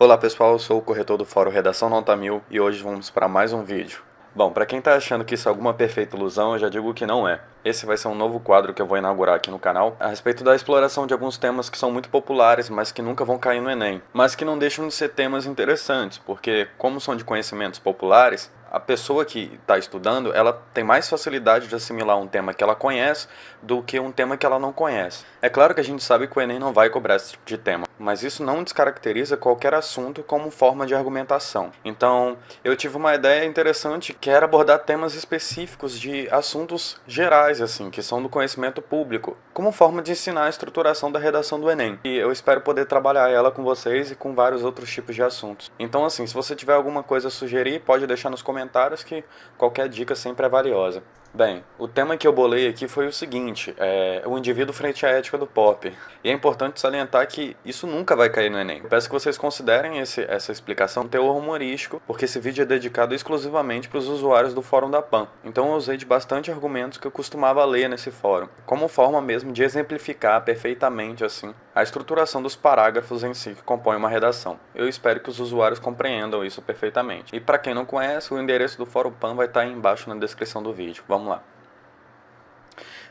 Olá pessoal, eu sou o corretor do Fórum Redação Nota 1000 e hoje vamos para mais um vídeo. Bom, para quem está achando que isso é alguma perfeita ilusão, eu já digo que não é. Esse vai ser um novo quadro que eu vou inaugurar aqui no canal, a respeito da exploração de alguns temas que são muito populares, mas que nunca vão cair no Enem. Mas que não deixam de ser temas interessantes, porque como são de conhecimentos populares, a pessoa que está estudando, ela tem mais facilidade de assimilar um tema que ela conhece do que um tema que ela não conhece. É claro que a gente sabe que o Enem não vai cobrar esse tipo de tema, mas isso não descaracteriza qualquer assunto como forma de argumentação. Então, eu tive uma ideia interessante que era abordar temas específicos de assuntos gerais, assim, que são do conhecimento público, como forma de ensinar a estruturação da redação do Enem. E eu espero poder trabalhar ela com vocês e com vários outros tipos de assuntos. Então, assim, se você tiver alguma coisa a sugerir, pode deixar nos comentários que qualquer dica sempre é valiosa. Bem, o tema que eu bolei aqui foi o seguinte, o indivíduo frente à ética do pop. E é importante salientar que isso nunca vai cair no Enem. Eu peço que vocês considerem essa explicação um teor humorístico, porque esse vídeo é dedicado exclusivamente para os usuários do Fórum da PAN. Então eu usei de bastante argumentos que eu costumava ler nesse fórum, como forma mesmo de exemplificar perfeitamente, assim, a estruturação dos parágrafos em si que compõem uma redação. Eu espero que os usuários compreendam isso perfeitamente. E para quem não conhece, o endereço do Fórum PAN vai estar aí embaixo na descrição do vídeo. Vamos lá.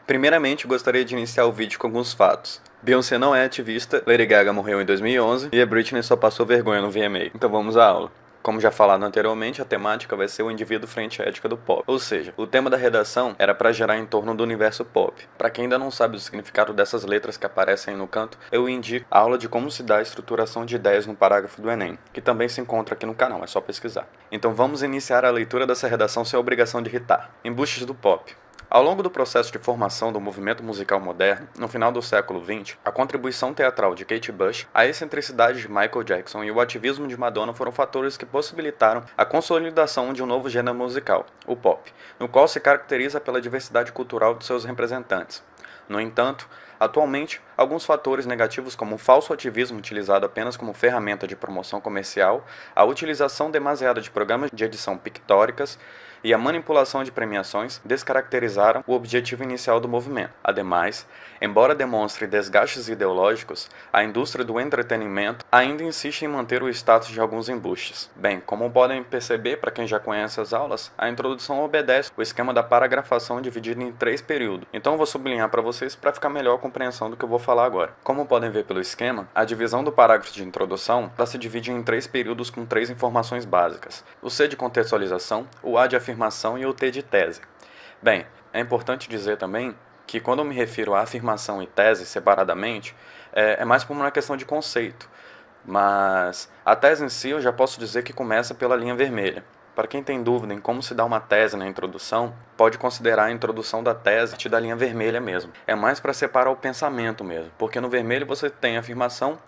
Primeiramente, gostaria de iniciar o vídeo com alguns fatos. Beyoncé não é ativista, Lady Gaga morreu em 2011 e a Britney só passou vergonha no VMA. Então vamos à aula. Como já falado anteriormente, a temática vai ser o indivíduo frente à ética do pop. Ou seja, o tema da redação era para gerar em torno do universo pop. Para quem ainda não sabe o significado dessas letras que aparecem aí no canto, eu indico a aula de como se dá a estruturação de ideias no parágrafo do Enem, que também se encontra aqui no canal, é só pesquisar. Então vamos iniciar a leitura dessa redação sem a obrigação de irritar. Embustes do pop. Ao longo do processo de formação do movimento musical moderno, no final do século XX, a contribuição teatral de Kate Bush, a excentricidade de Michael Jackson e o ativismo de Madonna foram fatores que possibilitaram a consolidação de um novo gênero musical, o pop, no qual se caracteriza pela diversidade cultural de seus representantes. No entanto, atualmente, alguns fatores negativos como o falso ativismo utilizado apenas como ferramenta de promoção comercial, a utilização demasiada de programas de edição pictóricas e a manipulação de premiações descaracterizaram o objetivo inicial do movimento. Ademais, embora demonstre desgastes ideológicos, a indústria do entretenimento ainda insiste em manter o status de alguns embustes. Bem, como podem perceber, para quem já conhece as aulas, a introdução obedece o esquema da paragrafação dividido em 3 períodos. Então eu vou sublinhar para vocês para ficar melhor a compreensão do que eu vou falar agora. Como podem ver pelo esquema, a divisão do parágrafo de introdução se divide em 3 períodos com 3 informações básicas. O C de contextualização, o A de afirmação e o T de tese. Bem, é importante dizer também que quando eu me refiro a afirmação e tese separadamente, é mais por uma questão de conceito, mas a tese em si eu já posso dizer que começa pela linha vermelha. Para quem tem dúvida em como se dá uma tese na introdução, pode considerar a introdução da tese da linha vermelha mesmo. É mais para separar o pensamento mesmo, porque no vermelho você tem a afirmação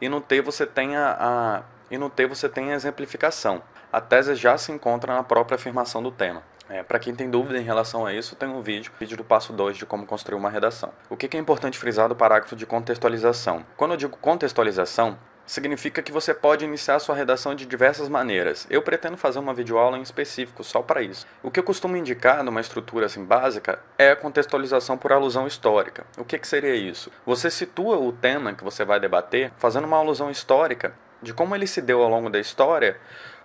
e no T você tem a exemplificação. A tese já se encontra na própria afirmação do tema. Para quem tem dúvida em relação a isso, tem um vídeo do passo 2 de como construir uma redação. O que é importante frisar do parágrafo de contextualização? Quando eu digo contextualização, significa que você pode iniciar sua redação de diversas maneiras. Eu pretendo fazer uma videoaula em específico só para isso. O que eu costumo indicar numa estrutura assim básica é a contextualização por alusão histórica. O que seria isso? Você situa o tema que você vai debater fazendo uma alusão histórica de como ele se deu ao longo da história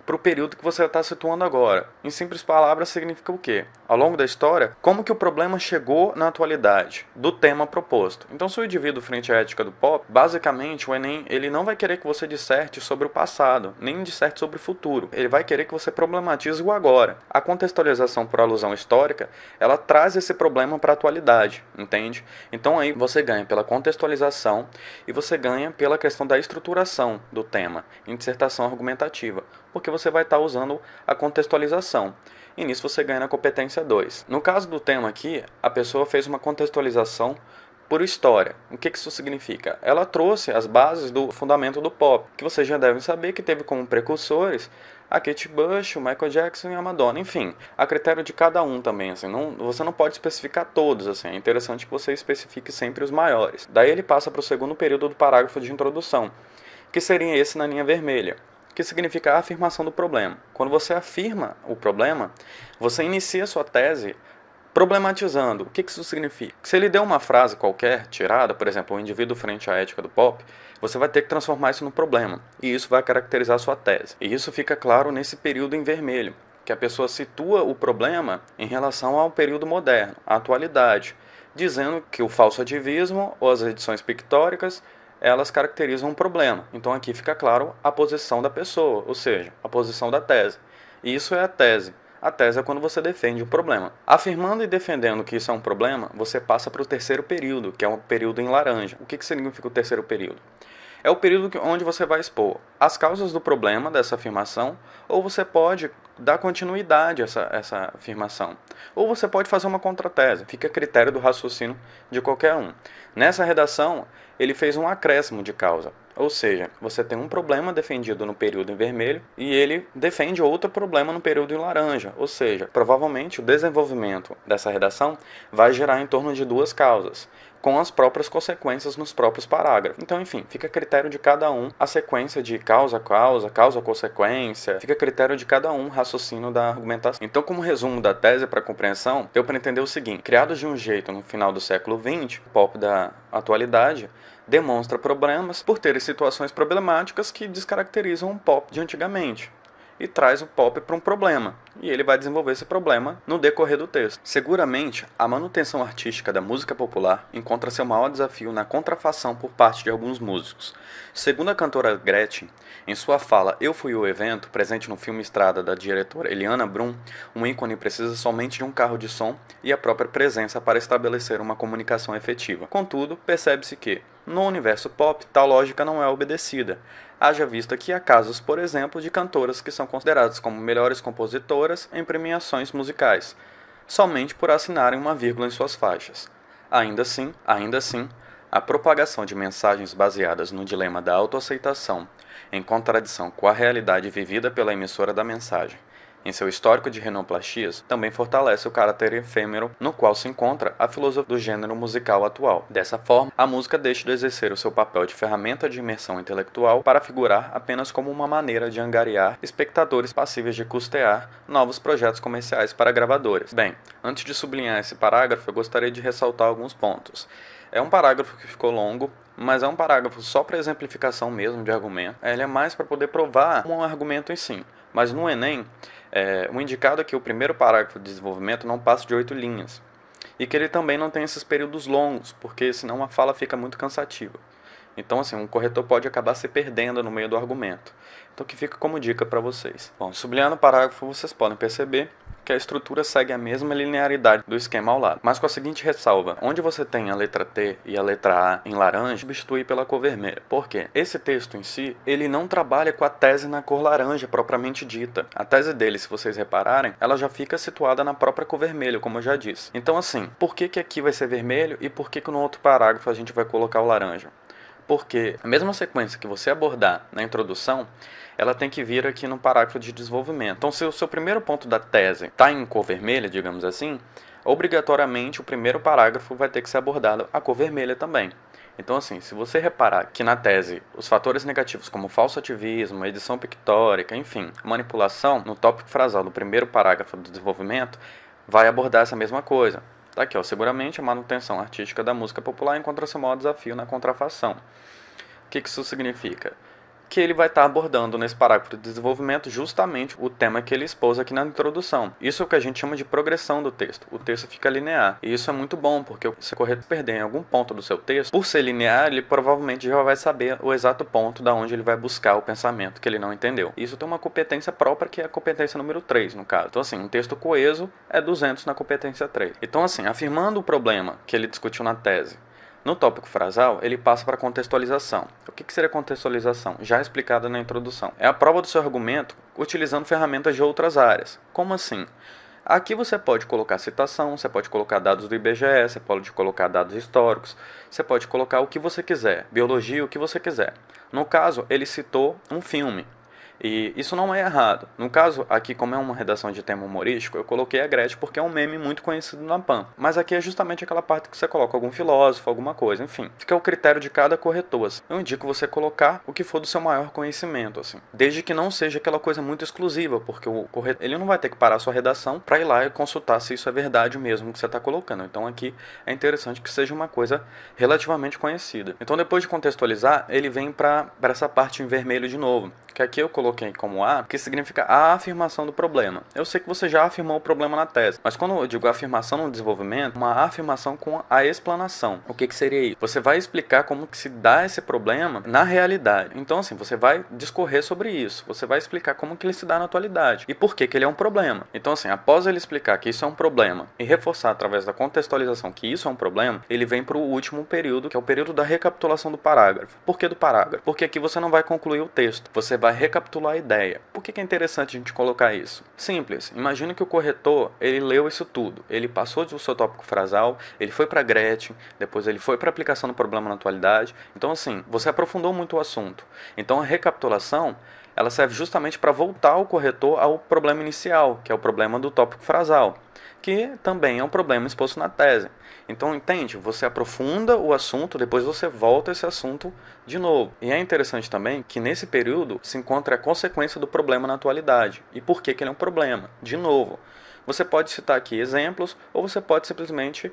para o período que você está situando agora. Em simples palavras, significa o quê? Ao longo da história, como que o problema chegou na atualidade do tema proposto. Então, se o indivíduo frente à ética do pop, basicamente o Enem ele não vai querer que você disserte sobre o passado, nem disserte sobre o futuro. Ele vai querer que você problematize o agora. A contextualização por alusão histórica, ela traz esse problema para a atualidade, entende? Então aí você ganha pela contextualização e você ganha pela questão da estruturação do tema em dissertação argumentativa, porque você vai estar usando a contextualização. E nisso você ganha na competência 2. No caso do tema aqui, a pessoa fez uma contextualização por história. O que isso significa? Ela trouxe as bases do fundamento do pop, que vocês já devem saber que teve como precursores a Kate Bush, o Michael Jackson e a Madonna. Enfim, a critério de cada um também. Assim, você não pode especificar todos. Assim, é interessante que você especifique sempre os maiores. Daí ele passa para o segundo período do parágrafo de introdução, que seria esse na linha vermelha, que significa a afirmação do problema. Quando você afirma o problema, você inicia sua tese Problematizando, o que isso significa? Que se ele deu uma frase qualquer, tirada, por exemplo, o indivíduo frente à ética do pop, você vai ter que transformar isso no problema, e isso vai caracterizar a sua tese. E isso fica claro nesse período em vermelho, que a pessoa situa o problema em relação ao período moderno, à atualidade, dizendo que o falso ativismo ou as edições pictóricas, elas caracterizam um problema. Então aqui fica claro a posição da pessoa, ou seja, a posição da tese. E isso é a tese. A tese é quando você defende um problema. Afirmando e defendendo que isso é um problema, você passa para o terceiro período, que é um período em laranja. O que significa o terceiro período? É o período onde você vai expor as causas do problema dessa afirmação, ou você pode dar continuidade a essa afirmação. Ou você pode fazer uma contratese, fica a critério do raciocínio de qualquer um. Nessa redação, ele fez um acréscimo de causa, ou seja, você tem um problema defendido no período em vermelho e ele defende outro problema no período em laranja, ou seja, provavelmente o desenvolvimento dessa redação vai gerar em torno de duas causas, com as próprias consequências nos próprios parágrafos. Então, enfim, fica a critério de cada um a sequência de causa-causa, causa-consequência, fica a critério de cada um o raciocínio da argumentação. Então, como resumo da tese para compreensão, deu para entender o seguinte: criados de um jeito no final do século XX, o pop da atualidade demonstra problemas por ter situações problemáticas que descaracterizam o pop de antigamente e traz o pop para um problema, e ele vai desenvolver esse problema no decorrer do texto. Seguramente, a manutenção artística da música popular encontra seu maior desafio na contrafação por parte de alguns músicos. Segundo a cantora Gretchen, em sua fala Eu Fui o Evento, presente no filme Estrada da diretora Eliana Brum, um ícone precisa somente de um carro de som e a própria presença para estabelecer uma comunicação efetiva. Contudo, percebe-se que, no universo pop, tal lógica não é obedecida. Haja vista que há casos, por exemplo, de cantoras que são consideradas como melhores compositoras em premiações musicais, somente por assinarem uma vírgula em suas faixas. Ainda assim, a propagação de mensagens baseadas no dilema da autoaceitação, em contradição com a realidade vivida pela emissora da mensagem, em seu histórico de rinoplastias, também fortalece o caráter efêmero no qual se encontra a filosofia do gênero musical atual. Dessa forma, a música deixa de exercer o seu papel de ferramenta de imersão intelectual para figurar apenas como uma maneira de angariar espectadores passíveis de custear novos projetos comerciais para gravadoras. Bem, antes de sublinhar esse parágrafo, eu gostaria de ressaltar alguns pontos. É um parágrafo que ficou longo, mas é um parágrafo só para exemplificação mesmo de argumento. Ele é mais para poder provar um argumento em si. Mas no Enem, o indicado é que o primeiro parágrafo de desenvolvimento não passa de 8 linhas. E que ele também não tem esses períodos longos, porque senão a fala fica muito cansativa. Então, assim, um corretor pode acabar se perdendo no meio do argumento. Então, que fica como dica para vocês. Bom, sublinhando o parágrafo, vocês podem perceber que a estrutura segue a mesma linearidade do esquema ao lado, mas com a seguinte ressalva: onde você tem a letra T e a letra A em laranja, substitui pela cor vermelha. Por quê? Esse texto em si, ele não trabalha com a tese na cor laranja propriamente dita. A tese dele, se vocês repararem, ela já fica situada na própria cor vermelha, como eu já disse. Então, assim, por que aqui vai ser vermelho e por que no outro parágrafo a gente vai colocar o laranja? Porque a mesma sequência que você abordar na introdução, ela tem que vir aqui no parágrafo de desenvolvimento. Então, se o seu primeiro ponto da tese está em cor vermelha, digamos assim, obrigatoriamente o primeiro parágrafo vai ter que ser abordado a cor vermelha também. Então, assim, se você reparar que na tese os fatores negativos como falso ativismo, edição pictórica, enfim, manipulação, no tópico frasal do primeiro parágrafo do desenvolvimento, vai abordar essa mesma coisa. Tá aqui, ó, seguramente a manutenção artística da música popular encontra seu maior desafio na contrafação. O que isso significa? Que ele vai estar abordando nesse parágrafo de desenvolvimento justamente o tema que ele expôs aqui na introdução. Isso é o que a gente chama de progressão do texto. O texto fica linear. E isso é muito bom, porque se o corretor perder em algum ponto do seu texto, por ser linear, ele provavelmente já vai saber o exato ponto da onde ele vai buscar o pensamento que ele não entendeu. Isso tem uma competência própria, que é a competência número 3, no caso. Então, assim, um texto coeso é 200 na competência 3. Então, assim, afirmando o problema que ele discutiu na tese, no tópico frasal, ele passa para contextualização. O que seria contextualização? Já explicado na introdução. É a prova do seu argumento utilizando ferramentas de outras áreas. Como assim? Aqui você pode colocar citação, você pode colocar dados do IBGE, você pode colocar dados históricos, você pode colocar o que você quiser, biologia, o que você quiser. No caso, ele citou um filme. E isso não é errado. No caso, aqui, como é uma redação de tema humorístico, eu coloquei a Gretchen porque é um meme muito conhecido na PAN. Mas aqui é justamente aquela parte que você coloca algum filósofo, alguma coisa, enfim. Fica ao critério de cada corretor. Assim. Eu indico você colocar o que for do seu maior conhecimento, assim. Desde que não seja aquela coisa muito exclusiva, porque o corretor, ele não vai ter que parar a sua redação para ir lá e consultar se isso é verdade mesmo que você está colocando. Então aqui é interessante que seja uma coisa relativamente conhecida. Então depois de contextualizar, ele vem para essa parte em vermelho de novo, que aqui eu coloquei como A, que significa a afirmação do problema. Eu sei que você já afirmou o problema na tese, mas quando eu digo afirmação no desenvolvimento, uma afirmação com a explanação. O que seria isso? Você vai explicar como que se dá esse problema na realidade. Então, assim, você vai discorrer sobre isso. Você vai explicar como que ele se dá na atualidade e por que ele é um problema. Então, assim, após ele explicar que isso é um problema e reforçar através da contextualização que isso é um problema, ele vem para o último período, que é o período da recapitulação do parágrafo. Por que do parágrafo? Porque aqui você não vai concluir o texto. Você vai recapitular a ideia. Por que é interessante a gente colocar isso? Simples. Imagina que o corretor, ele leu isso tudo. Ele passou do seu tópico frasal, ele foi para Gretchen, depois ele foi para a aplicação do problema na atualidade. Então, assim, você aprofundou muito o assunto. Então, a recapitulação, ela serve justamente para voltar o corretor ao problema inicial, que é o problema do tópico frasal, que também é um problema exposto na tese. Então, entende? Você aprofunda o assunto, depois você volta a esse assunto de novo. E é interessante também que nesse período se encontra a consequência do problema na atualidade. E por que ele é um problema? De novo, você pode citar aqui exemplos, ou você pode simplesmente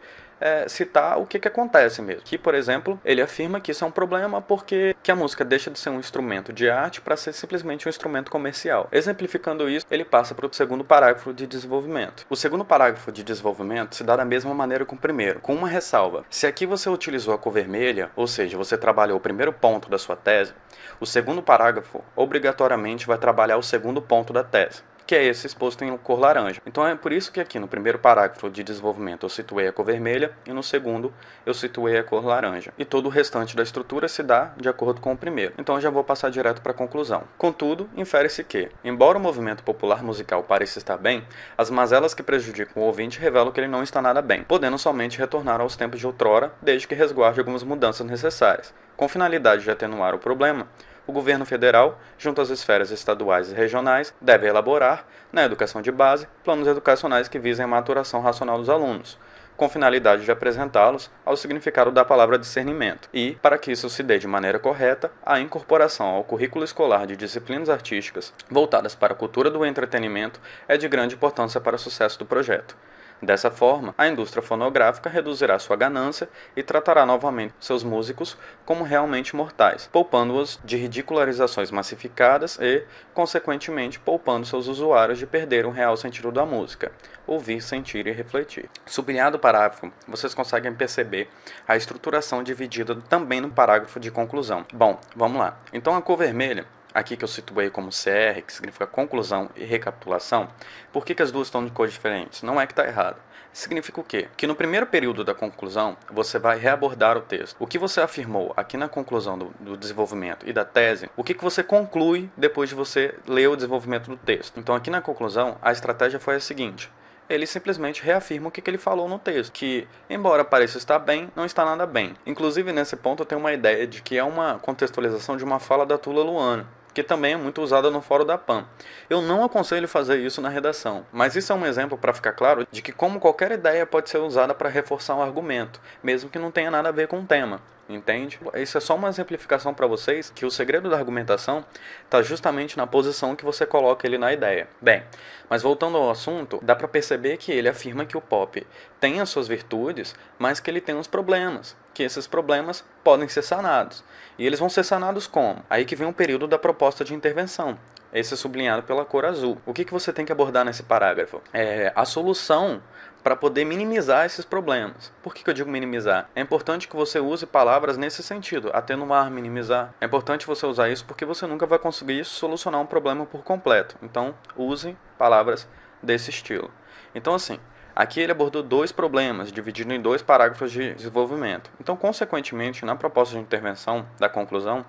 citar o que acontece mesmo. Que, por exemplo, ele afirma que isso é um problema porque que a música deixa de ser um instrumento de arte para ser simplesmente um instrumento comercial. Exemplificando isso, ele passa para o segundo parágrafo de desenvolvimento. O segundo parágrafo de desenvolvimento se dá da mesma maneira que o primeiro, com uma ressalva. Se aqui você utilizou a cor vermelha, ou seja, você trabalhou o primeiro ponto da sua tese, o segundo parágrafo obrigatoriamente vai trabalhar o segundo ponto da tese, que é esse exposto em cor laranja. Então é por isso que aqui no primeiro parágrafo de desenvolvimento eu situei a cor vermelha e no segundo eu situei a cor laranja. E todo o restante da estrutura se dá de acordo com o primeiro. Então eu já vou passar direto para a conclusão. Contudo, infere-se que, embora o movimento popular musical pareça estar bem, as mazelas que prejudicam o ouvinte revelam que ele não está nada bem, podendo somente retornar aos tempos de outrora, desde que resguarde algumas mudanças necessárias. Com finalidade de atenuar o problema, o governo federal, junto às esferas estaduais e regionais, deve elaborar, na educação de base, planos educacionais que visem a maturação racional dos alunos, com finalidade de apresentá-los ao significado da palavra discernimento e, para que isso se dê de maneira correta, a incorporação ao currículo escolar de disciplinas artísticas voltadas para a cultura do entretenimento é de grande importância para o sucesso do projeto. Dessa forma, a indústria fonográfica reduzirá sua ganância e tratará novamente seus músicos como realmente mortais, poupando-os de ridicularizações massificadas e, consequentemente, poupando seus usuários de perder o real sentido da música, ouvir, sentir e refletir. Sublinhado o parágrafo, vocês conseguem perceber a estruturação dividida também no parágrafo de conclusão. Bom, vamos lá. Então a cor vermelha, aqui que eu situei como CR, que significa conclusão e recapitulação, por que as duas estão de cores diferentes? Não é que está errado. Significa o quê? Que no primeiro período da conclusão, você vai reabordar o texto. O que você afirmou aqui na conclusão do desenvolvimento e da tese, o que você conclui depois de você ler o desenvolvimento do texto. Então aqui na conclusão, a estratégia foi a seguinte: ele simplesmente reafirma o que ele falou no texto, que, embora pareça estar bem, não está nada bem. Inclusive, nesse ponto, eu tenho uma ideia de que é uma contextualização de uma fala da Tula Luana, que também é muito usada no fórum da PAN. Eu não aconselho fazer isso na redação, mas isso é um exemplo para ficar claro de que como qualquer ideia pode ser usada para reforçar um argumento, mesmo que não tenha nada a ver com o tema. Entende? Isso é só uma exemplificação para vocês que o segredo da argumentação está justamente na posição que você coloca ele na ideia. Bem, mas voltando ao assunto, dá para perceber que ele afirma que o pop tem as suas virtudes, mas que ele tem uns problemas, que esses problemas podem ser sanados. E eles vão ser sanados como? Aí que vem o período da proposta de intervenção. Esse é sublinhado pela cor azul. O que você tem que abordar nesse parágrafo? É a solução para poder minimizar esses problemas. Por que eu digo minimizar? É importante que você use palavras nesse sentido, atenuar, minimizar. É importante você usar isso porque você nunca vai conseguir solucionar um problema por completo. Então, use palavras desse estilo. Então, assim, aqui ele abordou dois problemas, dividido em dois parágrafos de desenvolvimento. Então, consequentemente, na proposta de intervenção da conclusão,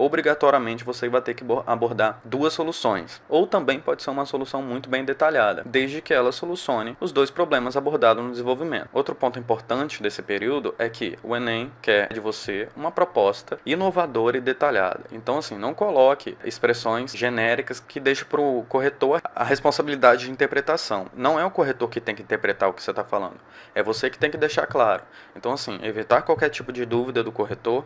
obrigatoriamente você vai ter que abordar duas soluções. Ou também pode ser uma solução muito bem detalhada, desde que ela solucione os dois problemas abordados no desenvolvimento. Outro ponto importante desse período é que o Enem quer de você uma proposta inovadora e detalhada. Então, assim, não coloque expressões genéricas que deixem para o corretor a responsabilidade de interpretação. Não é o corretor que tem que interpretar o que você está falando, é você que tem que deixar claro. Então, assim, evitar qualquer tipo de dúvida do corretor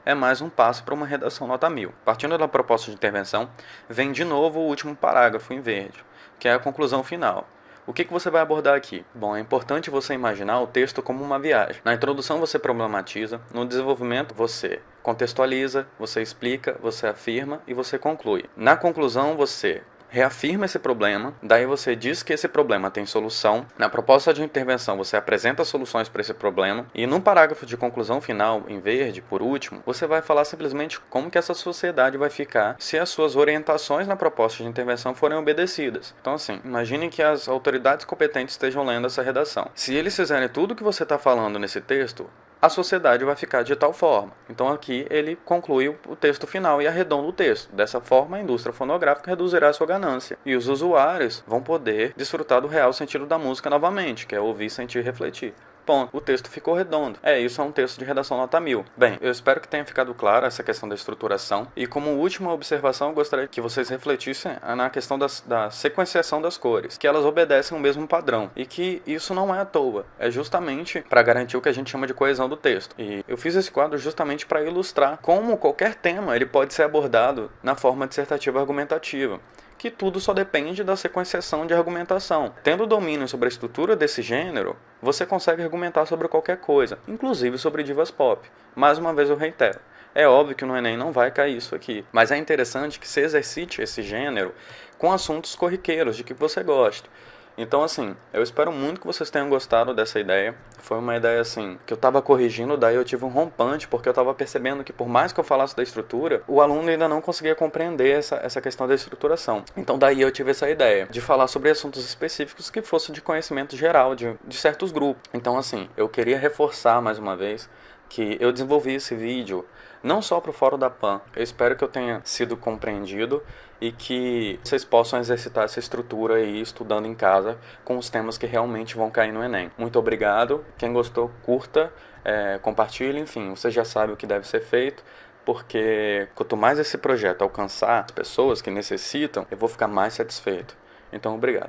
é mais um passo para uma redação nota 1000. Partindo da proposta de intervenção, vem de novo o último parágrafo em verde, que é a conclusão final. O que você vai abordar aqui? Bom, é importante você imaginar o texto como uma viagem. Na introdução você problematiza, no desenvolvimento você contextualiza, você explica, você afirma e você conclui. Na conclusão você reafirma esse problema, daí você diz que esse problema tem solução. Na proposta de intervenção você apresenta soluções para esse problema e no parágrafo de conclusão final, em verde, por último, você vai falar simplesmente como que essa sociedade vai ficar se as suas orientações na proposta de intervenção forem obedecidas. Então assim, imagine que as autoridades competentes estejam lendo essa redação. Se eles fizerem tudo o que você está falando nesse texto, a sociedade vai ficar de tal forma. Então aqui ele conclui o texto final e arredonda o texto. Dessa forma, a indústria fonográfica reduzirá a sua ganância. E os usuários vão poder desfrutar do real sentido da música novamente, que é ouvir, sentir e refletir. Ponto. O texto ficou redondo. Isso é um texto de redação nota 1000. Bem, eu espero que tenha ficado claro essa questão da estruturação. E como última observação, eu gostaria que vocês refletissem na questão da sequenciação das cores, que elas obedecem o mesmo padrão. E que isso não é à toa. É justamente para garantir o que a gente chama de coesão do texto. E eu fiz esse quadro justamente para ilustrar como qualquer tema ele pode ser abordado na forma dissertativa argumentativa, que tudo só depende da sequenciação de argumentação. Tendo domínio sobre a estrutura desse gênero, você consegue argumentar sobre qualquer coisa, inclusive sobre divas pop. Mais uma vez eu reitero, é óbvio que no Enem não vai cair isso aqui, mas é interessante que se exercite esse gênero com assuntos corriqueiros, de que você gosta. Então, assim, eu espero muito que vocês tenham gostado dessa ideia. Foi uma ideia, assim, que eu estava corrigindo, daí eu tive um rompante, porque eu estava percebendo que por mais que eu falasse da estrutura, o aluno ainda não conseguia compreender essa questão da estruturação. Então, daí eu tive essa ideia de falar sobre assuntos específicos que fossem de conhecimento geral de certos grupos. Então, assim, eu queria reforçar mais uma vez que eu desenvolvi esse vídeo não só para o Fórum da PAN. Eu espero que eu tenha sido compreendido e que vocês possam exercitar essa estrutura aí estudando em casa com os temas que realmente vão cair no Enem. Muito obrigado. Quem gostou, curta, compartilhe, enfim, você já sabe o que deve ser feito, porque quanto mais esse projeto alcançar as pessoas que necessitam, eu vou ficar mais satisfeito. Então, obrigado.